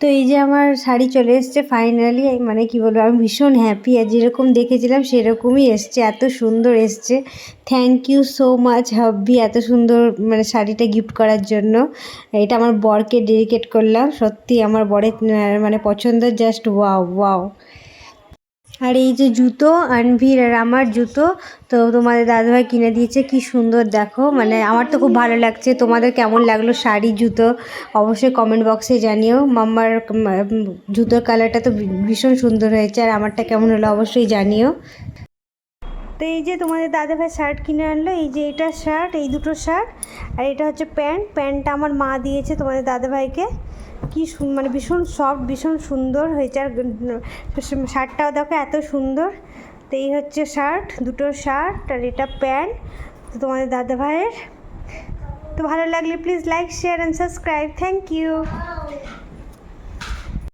তো এই যে আমার শাড়ি চলে এসছে ফাইনালি, মানে কি বলবো, আমি ভীষণ হ্যাপি। আর যেরকম দেখেছিলাম সেরকমই এসছে, এত সুন্দর এসছে। থ্যাংক ইউ সো মাচ হাব্বি, এত সুন্দর মানে শাড়িটা গিফট করার জন্য। এটা আমার বরকে ডেডিকেট করলাম, সত্যি আমার বরের মানে পছন্দ, জাস্ট ওয়াও ওয়াও। আর এই যে জুতো, আনভির আর আমার জুতো, তো তোমাদের দাদাভাই কিনে দিয়েছে, কি সুন্দর দেখো, মানে আমার তো খুব ভালো লাগছে। তোমাদের কেমন লাগলো শাড়ি জুতো অবশ্যই কমেন্ট বক্সে জানিও। মাম্মার জুতোর কালারটা তো ভীষণ সুন্দর হয়েছে, আর আমারটা কেমন হলো অবশ্যই জানিও। তো এই যে তোমাদের দাদাভাই শার্ট কিনে আনলো, এই যে এটা শার্ট, এই দুটো শার্ট, আর এটা হচ্ছে প্যান্টটা আমার মা দিয়েছে তোমাদের দাদাভাইকে। কি মানে ভীষণ সফট, ভীষণ সুন্দর হয়েছে। আর শার্টটাও দেখো এত সুন্দর। তো এই হচ্ছে শার্ট, দুটো শার্ট, আর এটা প্যান্ট তো তোমাদের দাদাভাইয়ের। তো ভালো লাগলে please like, share and subscribe. Thank you.